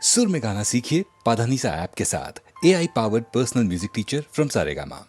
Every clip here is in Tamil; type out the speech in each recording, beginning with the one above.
सुर में गाना सीखिए पाधानीसा ऐप के साथ। AI powered personal music teacher from Saregama.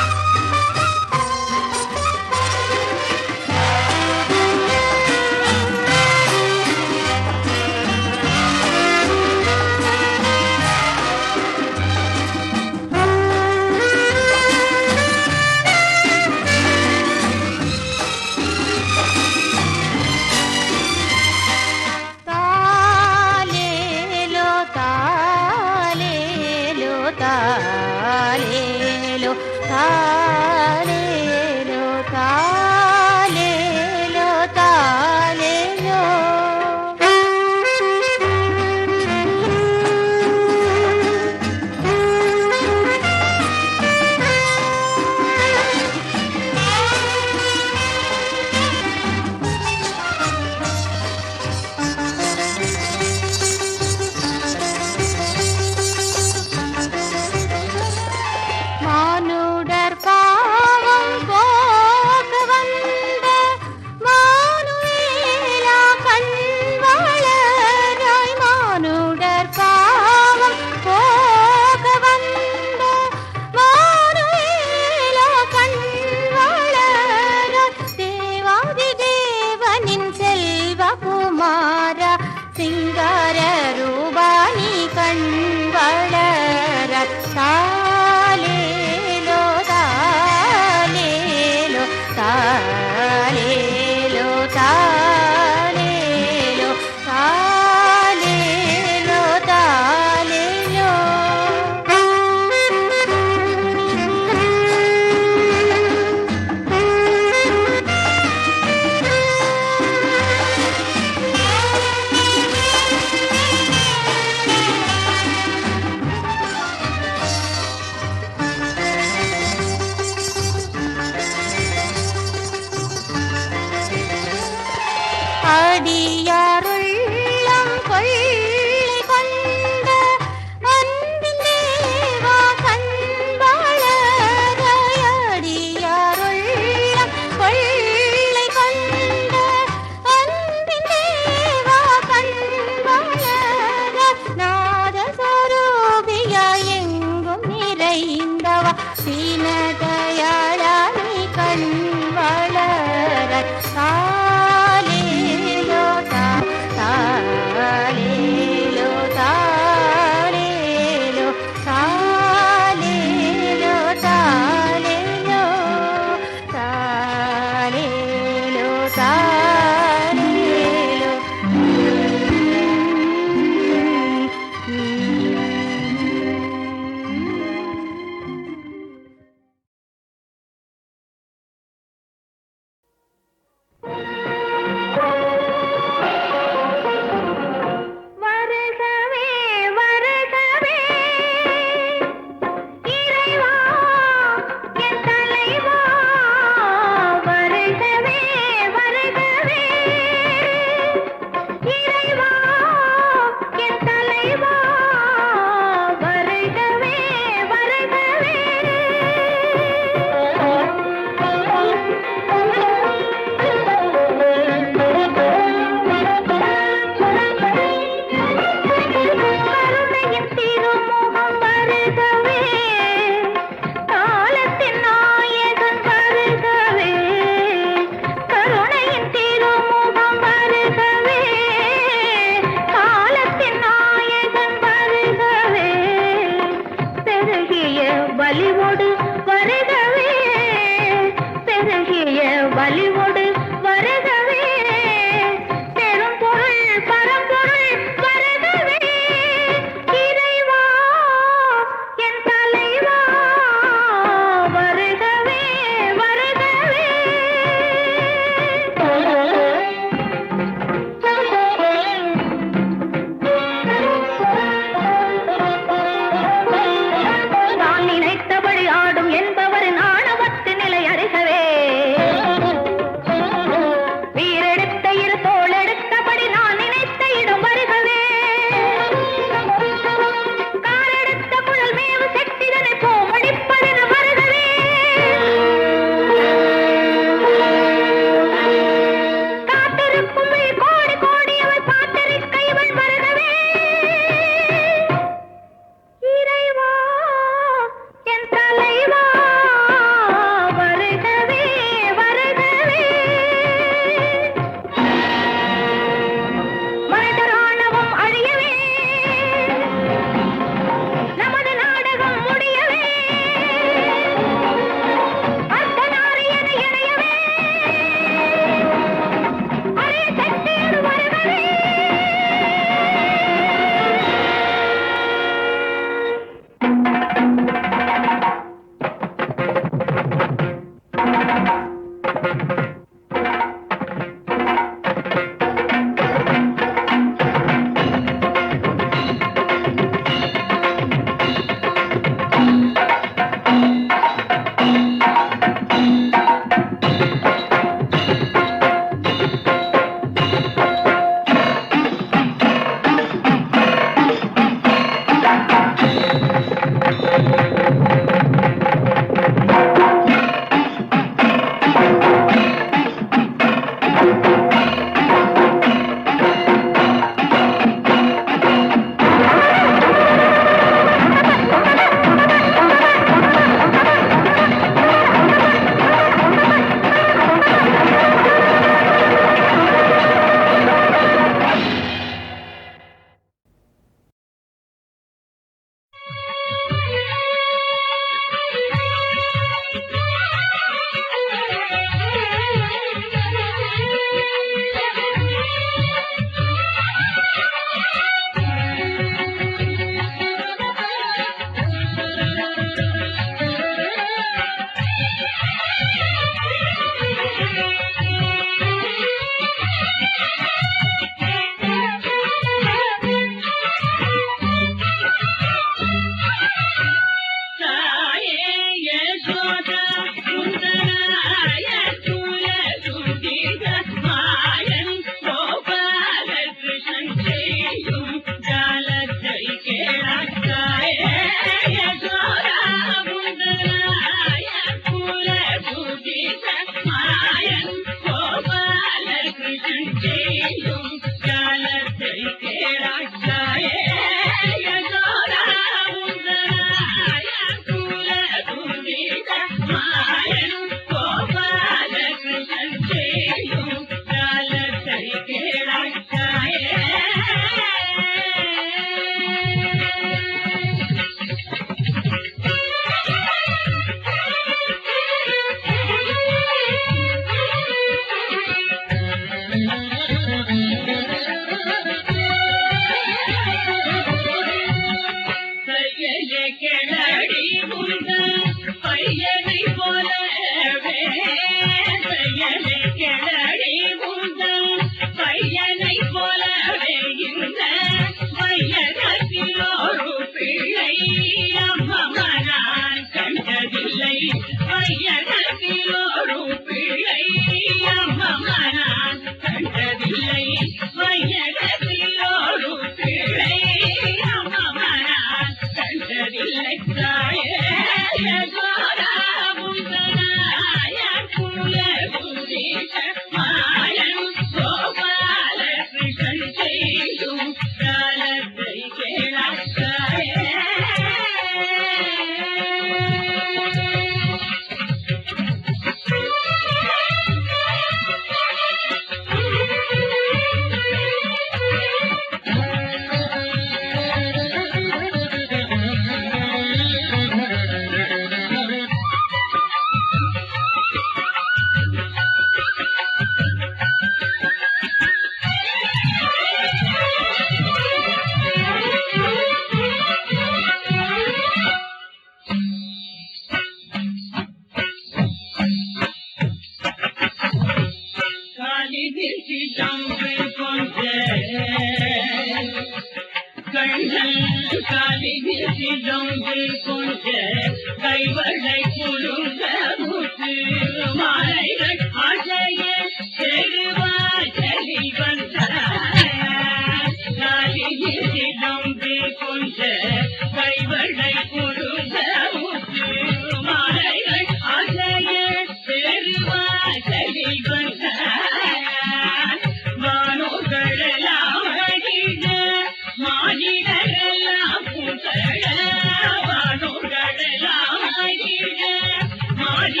மாறி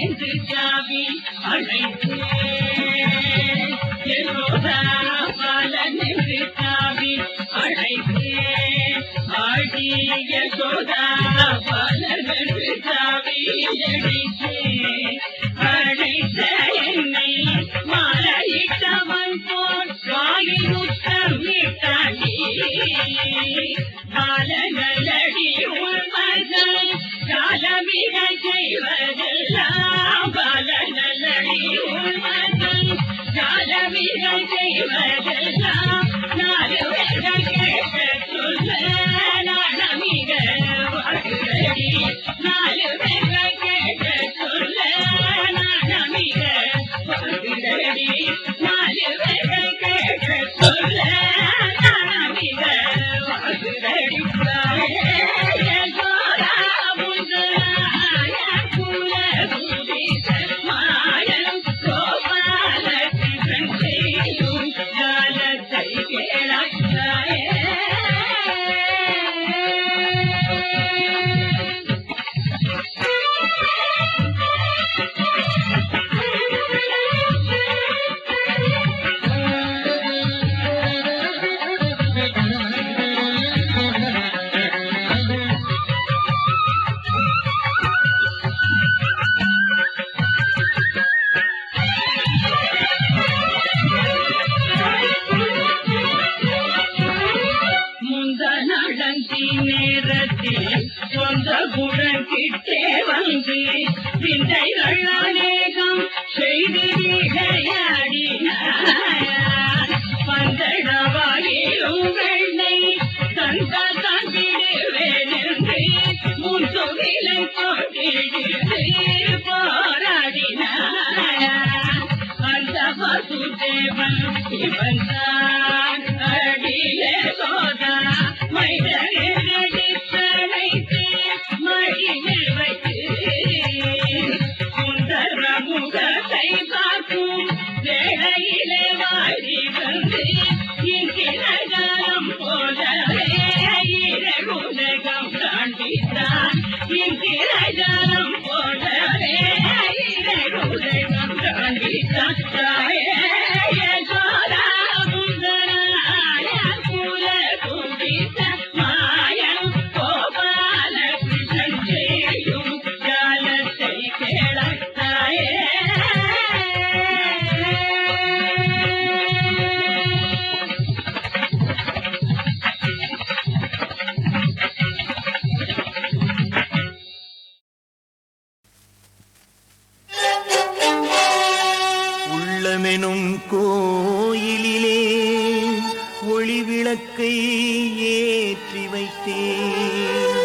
பாலனின்று ஜாவி அழைத்தே யசோதா பாலனின்று ஜாவி அழைத்தே ஆடி யசோதா பாலனின்று ஜாவி அழைத்தே அழைத்த என்னை மாலையிட்டவன் போல் வாயில் முத்தமிட்டாடி பாலனடி உள்மகள் காலமிக செய்வதெல்லாம் பாலனடி உள்மகள் காலமிக செய்வதெல்லாம் நாலு வேதம் கேட்க சொல்ல நாணமிக வாழ்கிறடி நாலு வேதம் கேட்க சொல்ல நாணமிக வாழ்கிறடி நாலு வேதம் கேட்க சொல்ல நாணமிக வாழ்கிறடி நேரத்தில் சொந்த குடங்கிட்டே வந்து சிந்தைகள் அநேகம் செய்து விளையாடினார் பந்தடவாயிலும் வெள்ளை தந்த தந்திடுவேனென்று முன் தொழிலை கொண்டிடுத்து போராடினார் அந்த வசுதேவன் இவன் தான் அடியே சோதா மடியில் வைத்து சுந்தர முகத்தை பார்க்கும் வேளையிலே வாடி வந்து இங்கிரகாலம் போலவே இரகுலகம் காண்பித்தான் இங்கிரகாலம் போலவே இரகுலகம் காண்பித்தான் உள்ளமெனும் கோயிலிலே ஒளி விளக்கை ஏற்றி வைத்தேன்,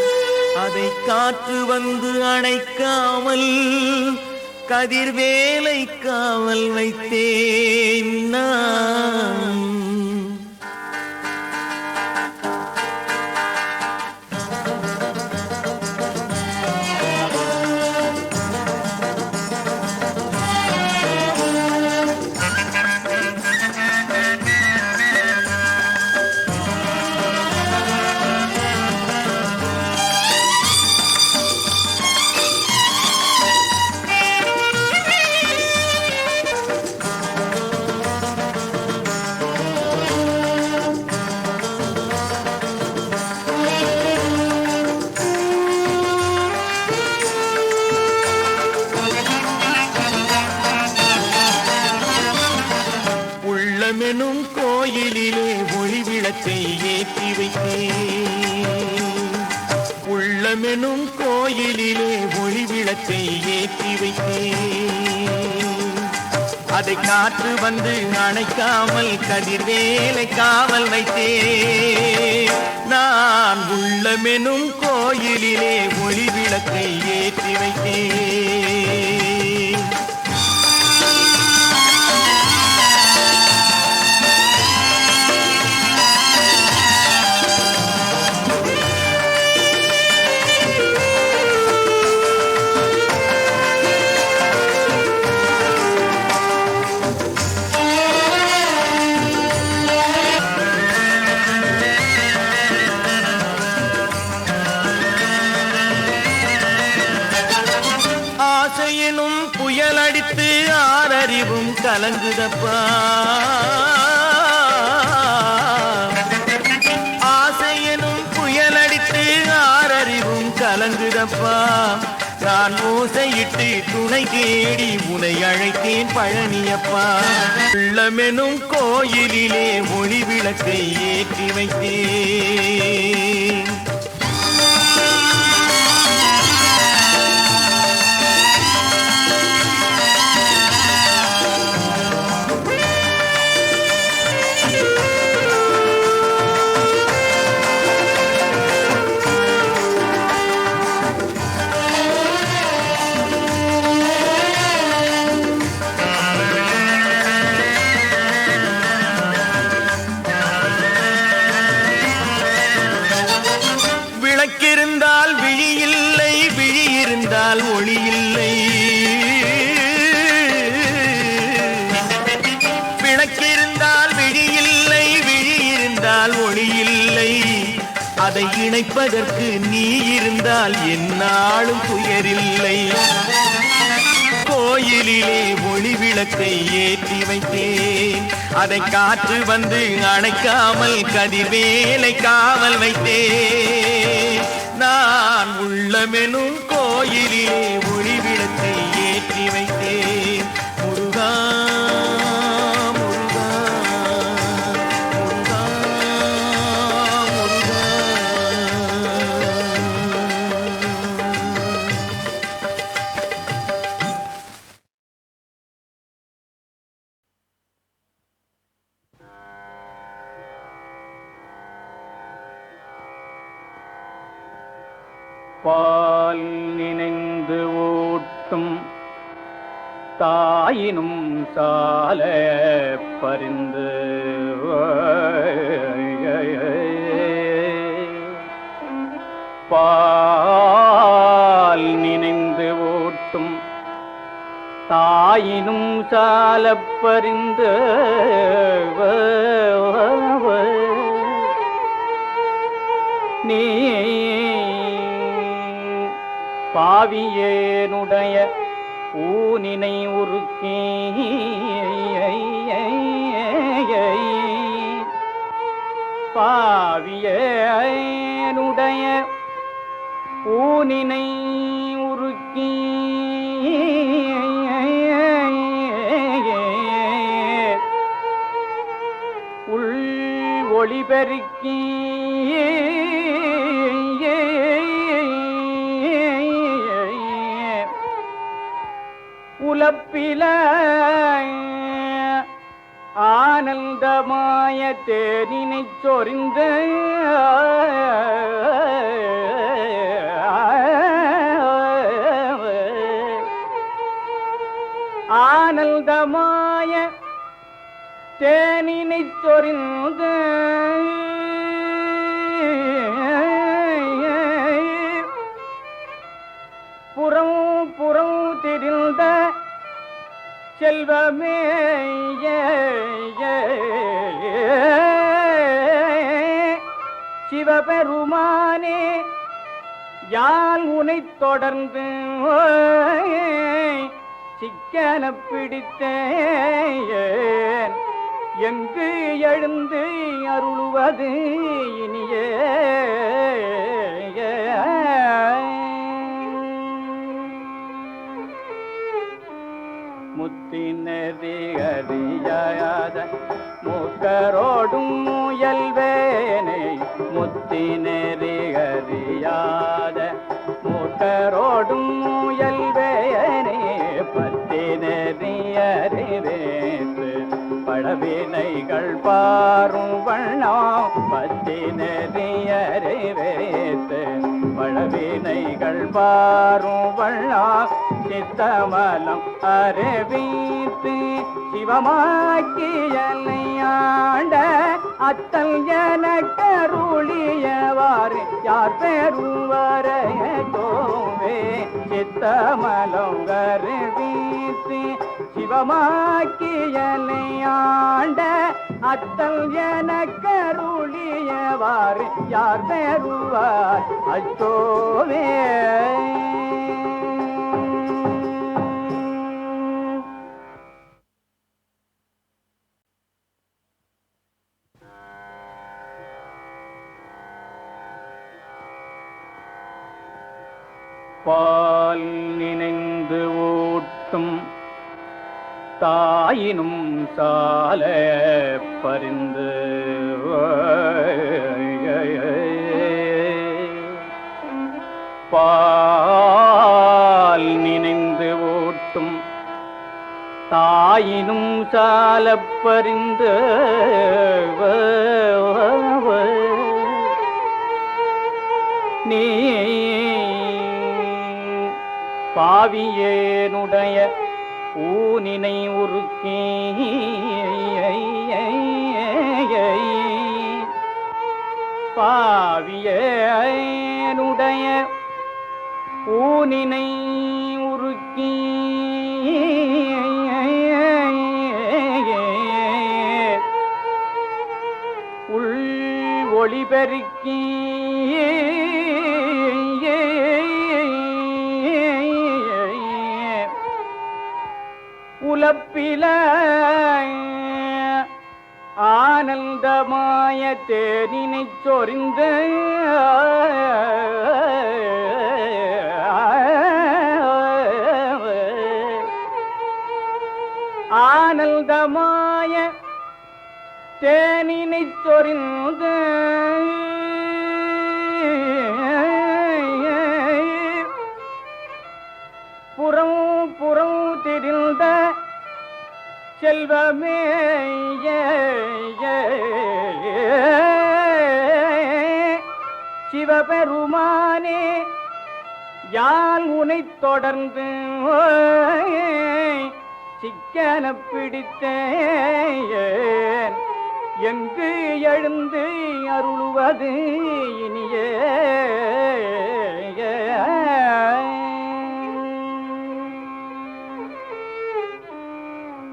அதை காற்று வந்து அணைக்காமல் கதிர்வேலை காவல் வைத்தேன் நான். உள்ளமெனும் கோயிலிலே ஒளி விளக்கை ஏற்றி வைத்தேன், உள்ளமெனும் கோயிலிலே ஒளி விளக்கை ஏற்றி வைத்தேன், அதை காற்று வந்து அணைக்காமல் கதிர்வேலை காவல் வைத்தேன் நான். உள்ளமெனும் கோயிலிலே ஒளி விளக்கை ஏற்றி வைத்தேன். ஆசையினும் புயல் அடித்து ஆறறிவும் கலங்குதப்பா. ஆசையினும் புயல் அடித்து ஆறறிவும் கலங்குதப்பா. நான் ஓசையிட்டு துணை தேடி உனை அழைத்தேன் பழனியப்பா. உள்ளமெனும் கோயிலிலே ஒளி விளக்கை ஏற்றி வைத்தேன். விளக்கிருந்தால் விழி இல்லை, விழி இருந்தால் ஒளி இல்லை. விளக்கிருந்தால் விழி இல்லை, விழி இருந்தால் ஒளி இல்லை. அதை இணைப்பதற்கு நீ இருந்தால் எந்நாளும் துயரில்லை. கோயிலிலே ஒளி விளக்கை ஏற்றி வைத்தேன். அதை காற்று வந்து அணைக்காமல் கதிர்வேலை காவல் வைத்தேன். நான் உள்ளமெனும் கோயிலிலே ஒளி விளக்கை ஏற்றி வைத்தேன். முருகா முருகா முருகா முருகா. பால் நினைந்து ஊட்டும் தாயினும் சால பரிந்து பால் நினைந்து ஊட்டும் தாயினும் சால பரிந்து நீ பாவியேனுடைய ஊனினை உருக்கி பாவியேனுடைய ஊனினை உருக்கி உள் ஒளி பெருக்கி உலப்பில ஆனந்தமாய தேனினை சொரிந்து ஆனந்தமாய தேனினை சொரிந்து புறம் புறம் திரிந்த செல்வமே சிவபெருமானே யான் உனை தொடர்ந்து சிக்கன பிடித்தேன். எங்கு எழுந்து அருளுவது இனியே முத்தினறி அறியாத மூக்கரோடும் முயல்வேனை. முத்தினறி அறியாத மூக்கரோடும் முயல்வேனை. பத்தினறி அறிவேற்று பழவினைகள் பாரும் வண்ணம். பத்தினறி அறிவேற்று பழவினைகள் பாரும் வண்ணம். சித்தமலம் அறிவித்து சிவமாக்கியலை ஆண்ட அத்தல் என கருளியவாறு யார் பெறுவரைய தோவே. சித்தமலம் அறிவித்து சிவமாக்கியலை ஆண்ட அத்தல் என கருளியவாறு யார் பெறுவார் அச்சோவே. பால் நினைந்து ஊட்டும் தாயினும் சால பரிந்து பால் நினைந்து ஊட்டும் தாயினும் சால பரிந்து நீ பாவியேனுடைய ஊனினை உருக்கி பாவியேனுடைய ஊனினை உருக்கி உள் ஒளி பெருக்கி உலப்பில ஆனந்தமாய தேனினை சொரிந்து ஆனந்தமாய தேனினை சொரிந்து புறம் புறம் திரிந்த செல்வமே சிவபெருமானே யான் உனை தொடர்ந்து சிக்கன பிடித்தேன் எங்கு எழுந்து அருளுவது இனியே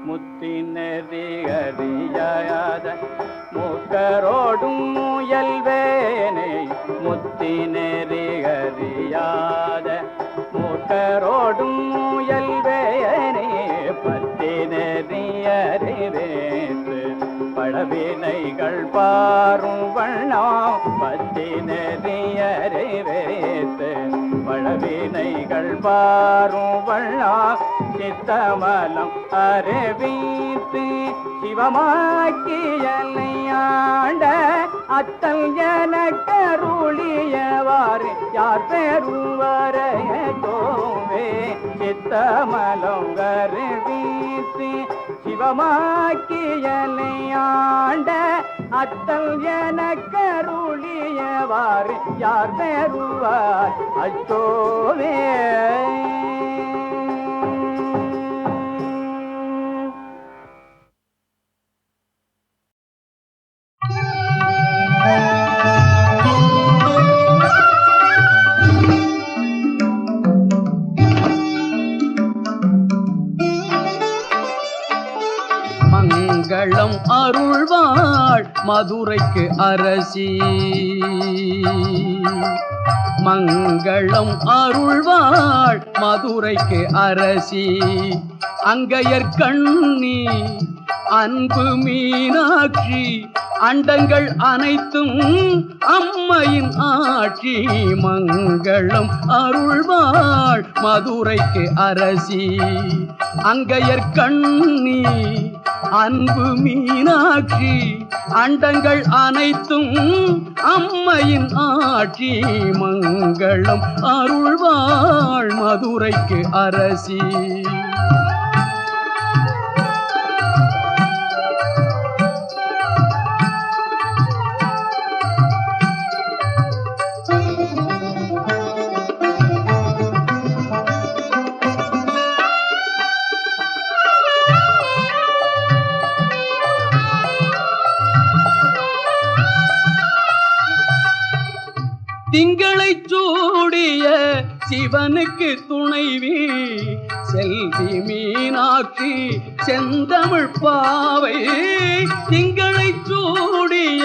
முத்தினறி அறியாத மூக்கரோடும் முயல்வேனே முத்தினறி அறியாத மூக்கரோடும் முயல்வேனே பத்தினறி அறிவேற்று பழவினைகள் பாரும் வண்ணம் பத்தினறி அறிவேற்று பழவினைகள் பாரும் வண்ணம் சித்தமலம் அறிவித்து சிவமாக்கியலையாண்ட அத்தல் எனக்கருளியவாறு யார் பெறுவரையோவே சித்தமலம் அறிவித்து சிவமாக்கியலையாண்ட அத்தல் எனக்கருளியவாறு யார் பெறுவார் அச்சோவே மங்களம் அருள்வாள் மதுரைக்கு அரசி மங்களம் அருள்வாள் மதுரைக்கு அரசி அங்கையர் கண்ணி அன்பு மீனாட்சி அண்டங்கள் அனைத்தும் அம்மையின் ஆட்சி மங்களம் அருள்வாள் மதுரைக்கு அரசி அங்கையர் கண்ணி அன்பு மீனாட்சி அண்டங்கள் அனைத்தும் அம்மையின் ஆட்சி மங்களம் அருள்வாள் மதுரைக்கு அரசி திங்களை சூடிய சிவனுக்கு துணைவி செல்வி மீனாட்சி செந்தமிழ் பாவை திங்களை சூடிய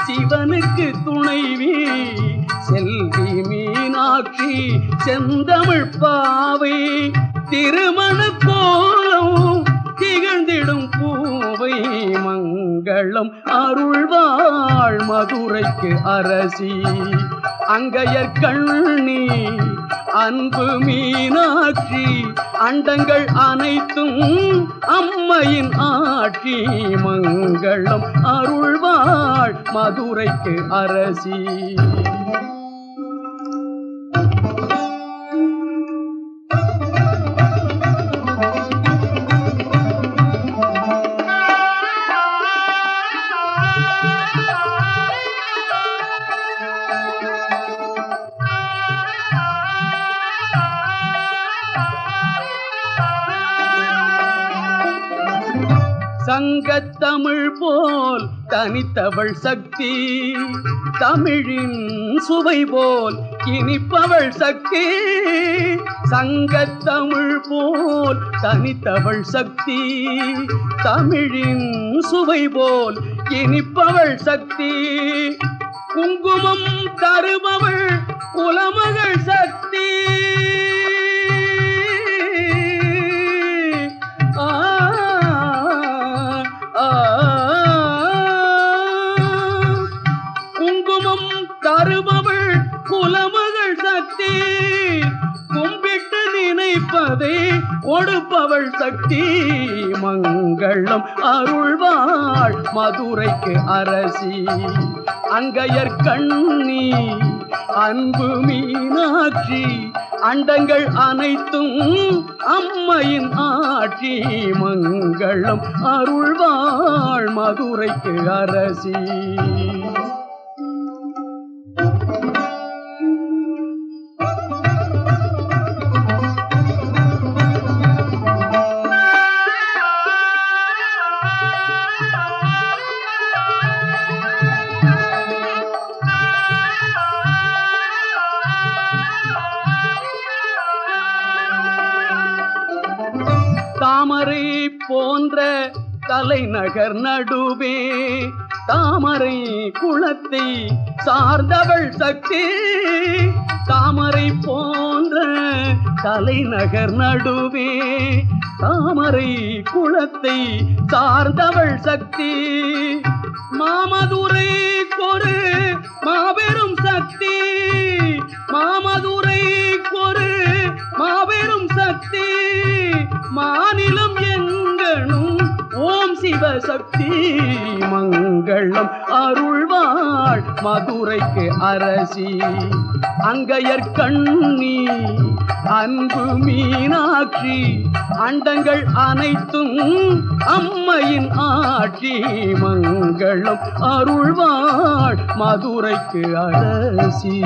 சிவனுக்கு துணைவி செல்வி மீனாட்சி செந்தமிழ் பாவை திருமண கோலம் திகழ்ந்திடும் பூவை மங்களம் அருள்வாள் மதுரைக்கு அரசி அங்கையர் கண்ணி அன்பு மீனாட்சி அண்டங்கள் அனைத்தும் அம்மையின் ஆட்சி மங்களம் அருள்வாள் மதுரைக்கு அரசி. சங்கத்தமிழ் போல் தனித்தவள் சக்தி தமிழின் சுவை போல் இனிப்பவள் சக்தி. சங்கத்தமிழ் போல் தனித்தவள் சக்தி தமிழின் சுவை போல் இனிப்பவள் சக்தி. குங்குமம் தருபவள் குலமகள் சக்தி. குங்குமம் தருபவள் குலமகள் சக்தி. கும்பிட்டு நினைப்பதை கொடுப்பவள் சக்தி. மங்களம் அருள்வாள் மதுரைக்கு அரசி. அங்கையர் கண்ணி அன்பு மீனாட்சி அண்டங்கள் அனைத்தும் அம்மையின் ஆட்சி மங்களம் அருள்வாள் மதுரைக்கு அரசி. தாமரை போன்ற தலைநகர் நடுவே தாமரை குளத்தை சார்ந்தவள் சக்தி. தாமரை போன்ற தலைநகர் நடுவே தாமரை குளத்தை சார்ந்தவள் சக்தி. மாமதுரை கொரு மாபெரும் சக்தி. மாமதுரை கொரு மாபெரும் சக்தி. மாநிலம் எங்கனும் ஓம் சிவசக்தி. மங்களம் அருள்வாள் மதுரைக்கு அரசி. அங்கையர் கண்ணி அன்பு மீனாட்சி அண்டங்கள் அனைத்தும் அம்மையின் ஆட்சி மங்களம் அருள்வாள் மதுரைக்கு அரசி.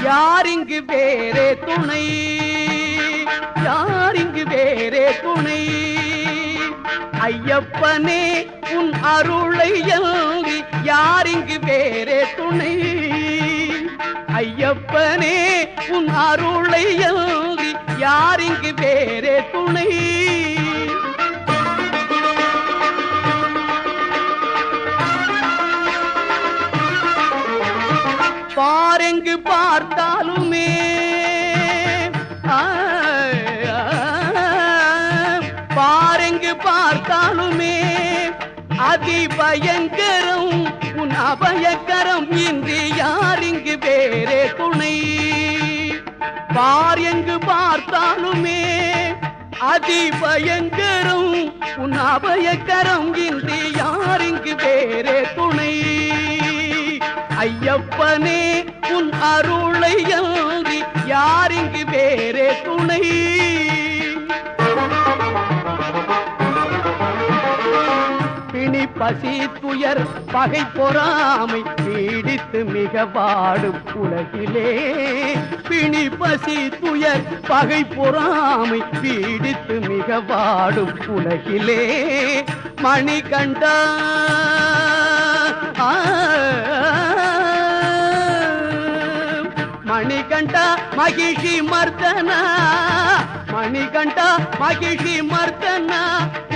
யாரிங்கு வேறே துணை. யாரிங்கு வேறே துணை. ஐயப்பனே உன் அருளை அன்றி யாரிங்கு வேறே துணை. ஐயப்பனே உன் அருளை அன்றி யாரிங்கு வேறே துணை. பாரெங்கு பார்த்தாலுமே பாரெங்கு பார்த்தாலுமே அதி பயங்கரம் உன் அபயக்கரம் இன்றி யாரிங்கு வேறே துணை. பார் எங்கு பார்த்தாலுமே அதி பயங்கரம் உன் அபயக்கரம் இன்றி யாரிங்கு வேறே துணை. ஐயப்பனே உன் அருளை அன்றி யாரிங்கு வேறே துணை. பிணி பசி துயர் பகை பொறாமை பீடித்து மிக வாடும் உலகிலே. பிணி பசி துயர் பகை பொறாமை பீடித்து மிக வாடும் உலகிலே. மணிகண்டா மணிகண்டா மகிஷி மர்தனா. மணிகண்டா மகிஷி மர்தனா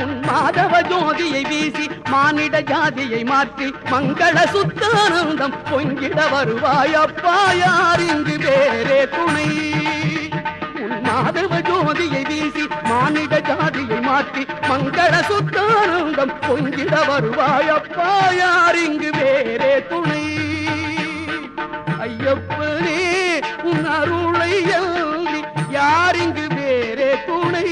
உன் மாதவ ஜோதியை வீசி மானிட ஜாதியை மாற்றி மங்கள சுத்தானந்தம் பொங்கிட வருவாயப்பா யார் இங்கு வேறே துணை மாதவ ஜோதியை வீசி மானிட ஜாதியை மாற்றி மங்கள சுத்தானந்தம் பொங்கிட வருவாயப்பா யார் இங்கு வேறே துணை ஐயப்பனே உன் அருளை அள்ளி யார் இங்கு வேறே துணை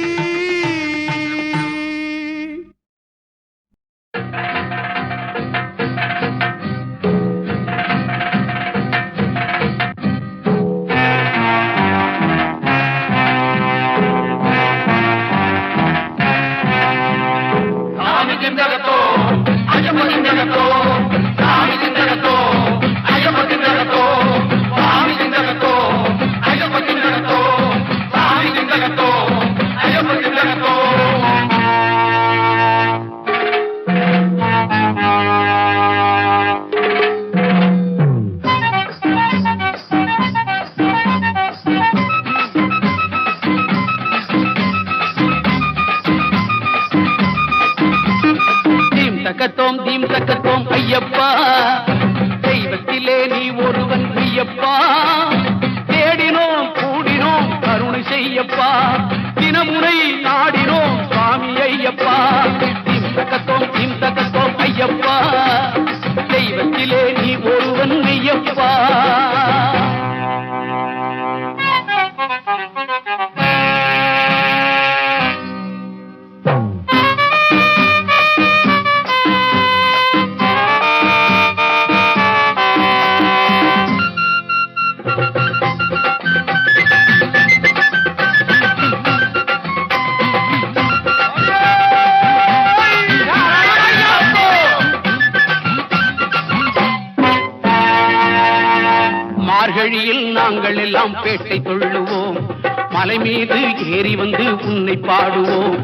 தீம் தக்கத்தோம் ஐயப்பா தெய்வத்திலே நீ ஒருவன் ஐயப்பா தேடினோம் கூடினோம் கருணை செய்யப்பா தினமுனை நாடினோம் சுவாமி ஐயப்பா தீம் தக்கத்தோம் ஐயப்பா தெய்வத்திலே நீ ஒருவன் ஐயப்பா மார்கழியில் நாங்கள் எல்லாம் பேட்டை தொள்ளுவோம் மலை மீது ஏறி வந்து உன்னை பாடுவோம்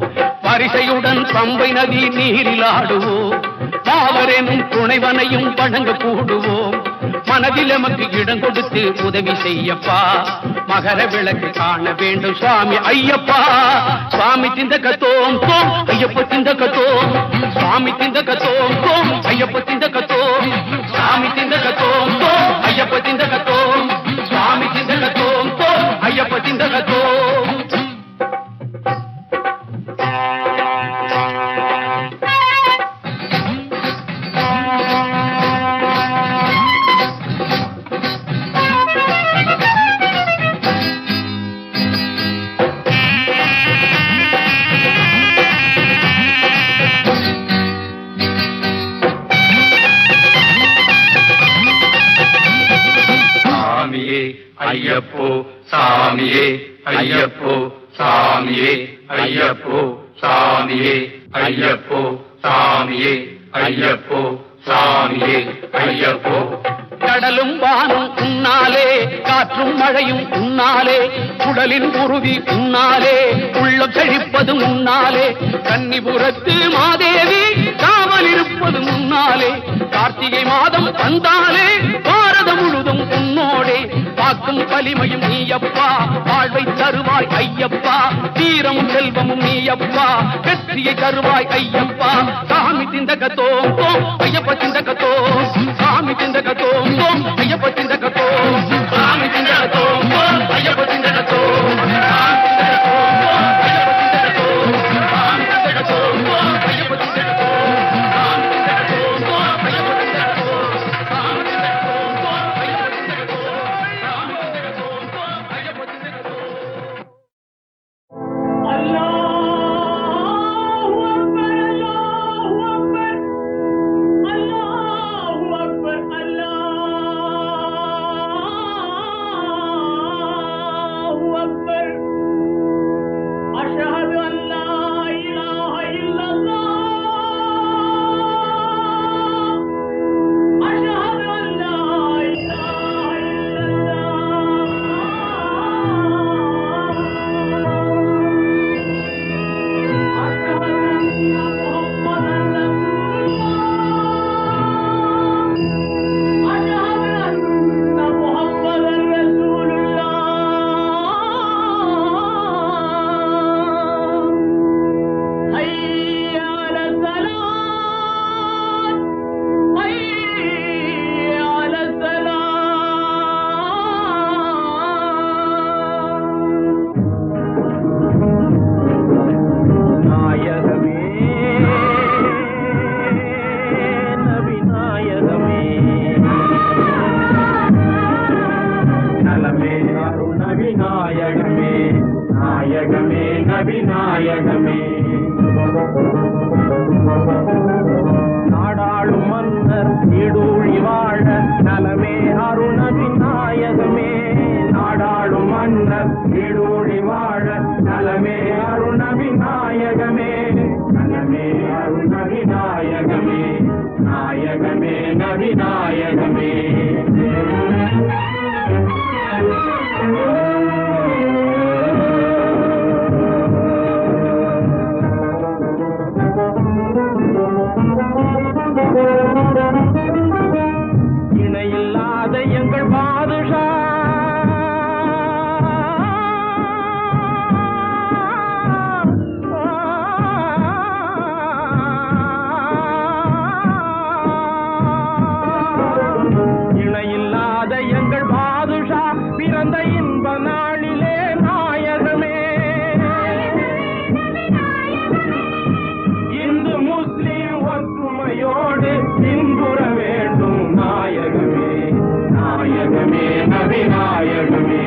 பரிசையுடன் பம்பை நதி நீரில் ஆடுவோம் பாவரேனும் துணைவனையும் வணங்க கூடுவோம் மனதில் எமக்கு இடம் கொடுத்து உதவி செய்யப்பா மகர விளக்கு காண வேண்டும் சுவாமி ஐயப்பா சுவாமி திந்தகத்தோம் தோம் ஐயப்ப திந்தகத்தோம் சுவாமி திந்தகத்தோம் தோம் ஐயப்ப திந்தகத்தோம் சுவாமி திந்தகத்தோம் தோம் ஐயப்ப திந்தகத்தோம் சுவாமி திந்தகத்தோம் தோம் ஐயப்ப திந்தகத்தோம் ஐயப்போ சாமியே ஐயப்போ சாமியே ஐயப்போ சாமியே ஐயப்போ சாமியே ஐயப்போ சாமியே ஐயப்போ கடலும் வானும் உன்னாலே காற்றும் மழையும் உன்னாலே குடலின் உருவி உன்னாலே உள்ளம் செழிப்பது முன்னாலே கன்னிபுரத்து மாதேவி காவல் இருப்பது முன்னாலே கார்த்திகை மாதம் வந்தாலே பாரதம் முழுதும் உன்னோடே பாக்கும் வலிமையும் நீயப்பா வாழ்வை தருவாய் ஐயப்பா தீரமும் செல்வமும் நீயப்பா வெற்றியை தருவாய் ஐயப்பா சாமி திந்தகத்தோம் தோம் ஐயப்ப திந்தகத்தோம் சாமி திந்தகத்தோம் தோம் ஐயப்ப திந்தகத்தோம் சாமி திந்தகத்தோம் தோம் ஐயப்ப திந்தகத்தோம் Allah நபிநாயகமே. நாடாளும் மன்னர் நீடூழி வாழ நலமே அருள் நபிநாயகமே. நாடாளும் மன்னர் நீடூழி வாழ நலமே அருள் நபிநாயகமே. நலமே அருள் நபிநாயகமே. நாயகமே நபிநாயகமே. இணையில்லாத எங்கள் பாதுஷா இணையில்லாத எங்கள் பாதுஷா பிறந்த இன்ப நாளிலே நாயகமே. இந்து முஸ்லிம் ஒற்றுமையோடு இன்புற வேண்டும் நாயகமே. நாயகமே நபிநாயகமே.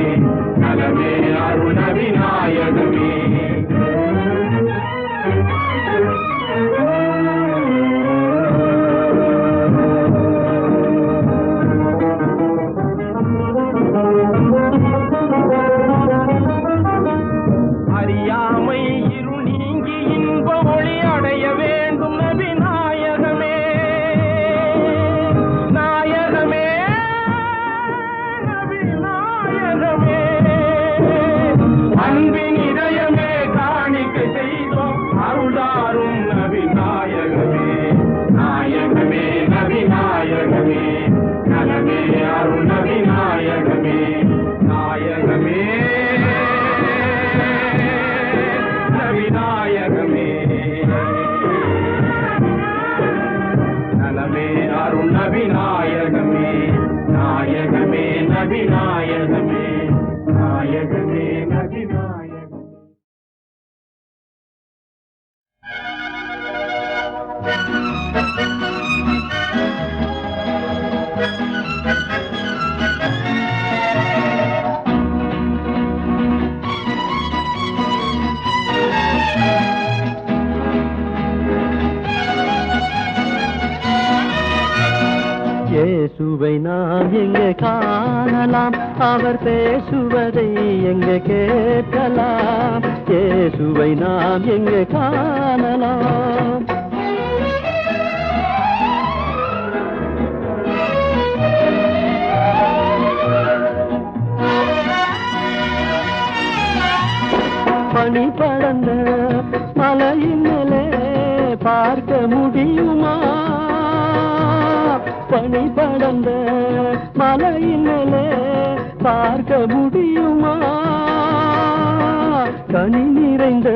நலமே அருள் நபிநாயகமே. அறியாமை இருள் நீங்கி இன்ப ஒளி அடைய வேண்டும் நபிநாயகமே. நாயகமே நபிநாயகமே. அன்பின் இதயமே காணிக்கை செய்தோம் அருளாரும் நபிநாயகமே. நாயகமே நபிநாயகமே. நலமே அருள் நபிநாயகமே. நாயகமே நபிநாயகமே. நலமே அருள் நபிநாயகமே. நாயகமே நபிநாயகமே. நாயகமே நபிநாயகமே. இயேசுவை நாம் எங்கே காணலாம், அவர் பேசுவதை எங்கே கேட்கலாம். இயேசுவை நாம் எங்கே காணலாம். பனி படர்ந்த மலையினலே பார்க்க முடியுமா? பனி படர்ந்த மலையினலே பார்க்க முடியுமா? கனி நிறைந்த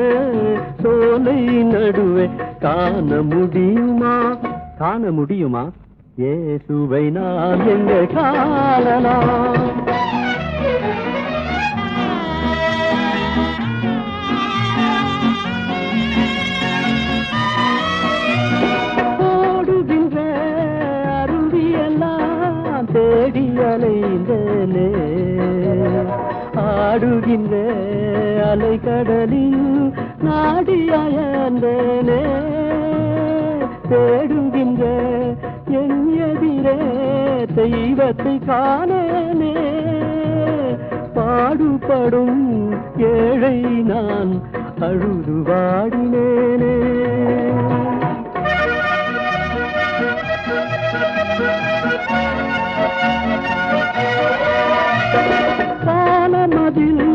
சோலை நடுவே காண முடியுமா? காண முடியுமா? இயேசுவை நாம் எங்கே காணலாம். தேடி அலைந்தனே ஆடுகின்ற அலைக்கடலில் நாடியந்தனே. தேடுகின்ற என் எதிரே தெய்வத்தை காணனே. பாடுபடும் ஏழை நான் அழுது வாடினேனே. காலமதில்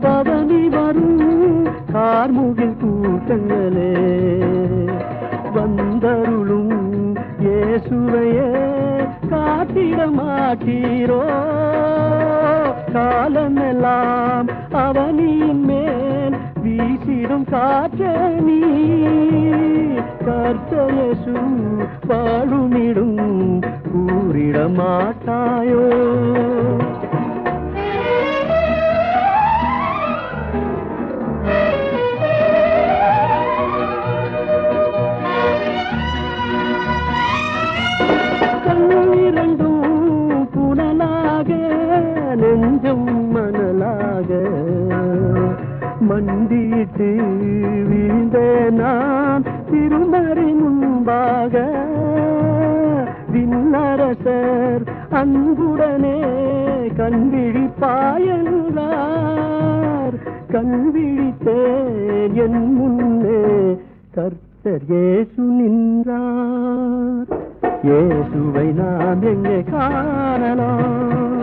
பவனி வரும் கார்முகில் கூட்டங்களே வந்தருளும் இயேசுவையே காட்டிட மாட்டீரோ? காலமெல்லாம் அவனின் மேல் வீசிடும் காற்றணி கர்த்தயேசு பாடுமிடும் கூறிட மாட்டாயோ? நெஞ்சம் மணலாக மண்டிட்டு முன்பாக விண்ணரசர் அன்புடனே கண்விழிப்பாயன்றார். கண்விழித்தேன் என் முன்னே கர்த்தர் இயேசு நின்றார். இயேசுவை நாம் எங்கே காணலாம்?